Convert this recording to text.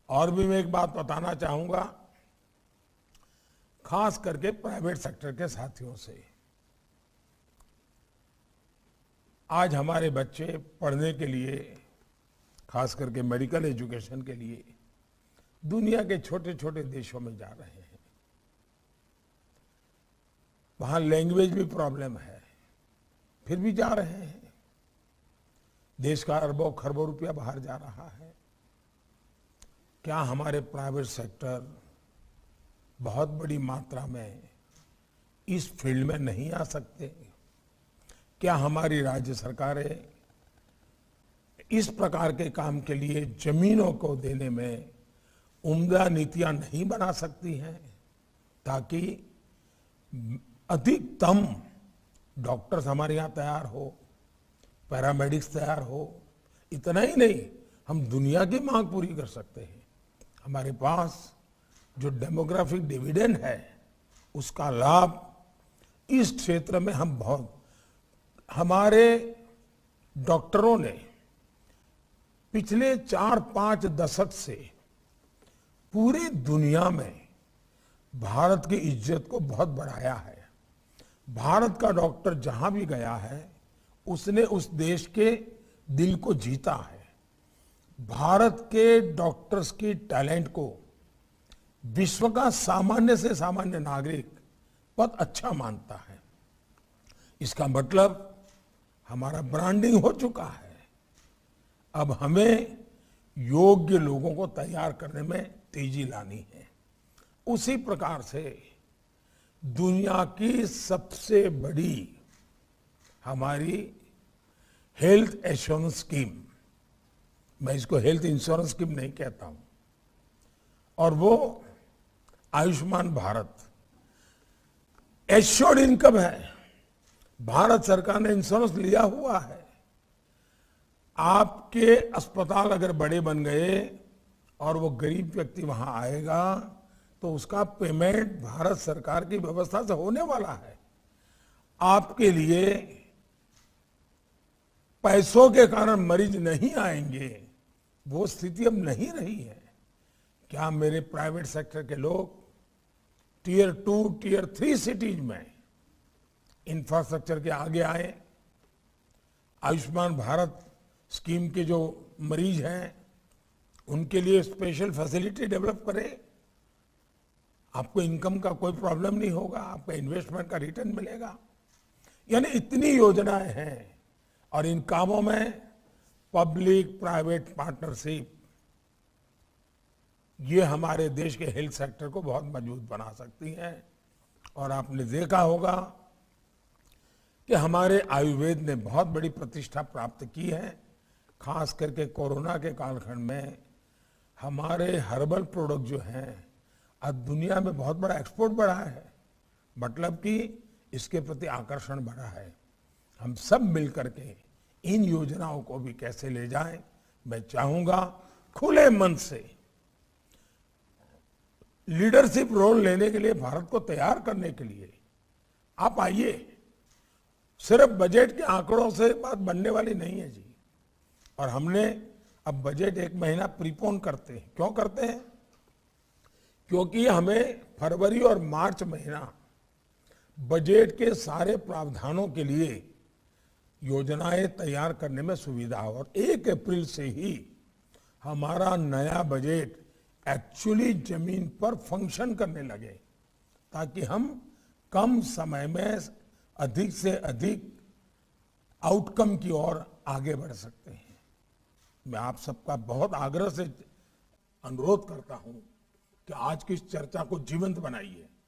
और भी मैं एक बात बताना चाहूंगा, खास करके प्राइवेट सेक्टर के साथियों से। आज हमारे बच्चे पढ़ने के लिए, खास करके मेडिकल एजुकेशन के लिए, दुनिया के छोटे छोटे देशों में जा रहे हैं। वहां लैंग्वेज भी प्रॉब्लम है, फिर भी जा रहे हैं। देश का अरबों खरबों रुपया बाहर जा रहा है। क्या हमारे प्राइवेट सेक्टर बहुत बड़ी मात्रा में इस फील्ड में नहीं आ सकते? क्या हमारी राज्य सरकारें इस प्रकार के काम के लिए जमीनों को देने में उम्दा नीतियां नहीं बना सकती हैं, ताकि अधिकतम डॉक्टर्स हमारे यहाँ तैयार हो, पैरामेडिक्स तैयार हो? इतना ही नहीं, हम दुनिया की मांग पूरी कर सकते हैं। हमारे पास जो डेमोग्राफिक डिविडेंड है, उसका लाभ इस क्षेत्र में हम बहुत, हमारे डॉक्टरों ने पिछले 4-5 दशक से पूरी दुनिया में भारत की इज्जत को बहुत बढ़ाया है। भारत का डॉक्टर जहां भी गया है, उसने उस देश के दिल को जीता है। भारत के डॉक्टर्स की टैलेंट को विश्व का सामान्य से सामान्य नागरिक बहुत अच्छा मानता है। इसका मतलब हमारा ब्रांडिंग हो चुका है। अब हमें योग्य लोगों को तैयार करने में तेजी लानी है। उसी प्रकार से दुनिया की सबसे बड़ी हमारी हेल्थ एश्योरेंस स्कीम, मैं इसको हेल्थ इंश्योरेंस स्कीम नहीं कहता हूं, और वो आयुष्मान भारत एश्योर्ड इनकम है। भारत सरकार ने इंश्योरेंस लिया हुआ है। आपके अस्पताल अगर बड़े बन गए और वो गरीब व्यक्ति वहां आएगा, तो उसका पेमेंट भारत सरकार की व्यवस्था से होने वाला है। आपके लिए पैसों के कारण मरीज नहीं आएंगे, वो स्थिति अब नहीं रही है। क्या मेरे प्राइवेट सेक्टर के लोग टियर 2, टियर 3 सिटीज में इंफ्रास्ट्रक्चर के आगे आए? आयुष्मान भारत स्कीम के जो मरीज हैं, उनके लिए स्पेशल फैसिलिटी डेवलप करें। आपको इनकम का कोई प्रॉब्लम नहीं होगा, आपका इन्वेस्टमेंट का रिटर्न मिलेगा। यानी इतनी योजनाएं हैं, और इन कामों में पब्लिक प्राइवेट पार्टनरशिप, ये हमारे देश के हेल्थ सेक्टर को बहुत मजबूत बना सकती हैं। और आपने देखा होगा कि हमारे आयुर्वेद ने बहुत बड़ी प्रतिष्ठा प्राप्त की है। खास करके कोरोना के कालखंड में हमारे हर्बल प्रोडक्ट जो हैं, आज दुनिया में बहुत बड़ा एक्सपोर्ट बढ़ा है। मतलब कि इसके प्रति आकर्षण बढ़ा है। हम सब मिलकर के इन योजनाओं को भी कैसे ले जाएं, मैं चाहूंगा खुले मन से लीडरशिप रोल लेने के लिए, भारत को तैयार करने के लिए आप आइए। सिर्फ बजट के आंकड़ों से बात बनने वाली नहीं है जी। और हमने अब बजट 1 महीना प्रीपोन करते हैं। क्यों करते हैं? क्योंकि हमें फरवरी और मार्च महीना बजट के सारे प्रावधानों के लिए योजनाएं तैयार करने में सुविधा हो, और 1 अप्रैल से ही हमारा नया बजट एक्चुअली जमीन पर फंक्शन करने लगे, ताकि हम कम समय में अधिक से अधिक आउटकम की ओर आगे बढ़ सकते हैं। मैं आप सबका बहुत आग्रह से अनुरोध करता हूं कि आज की इस चर्चा को जीवंत बनाइए।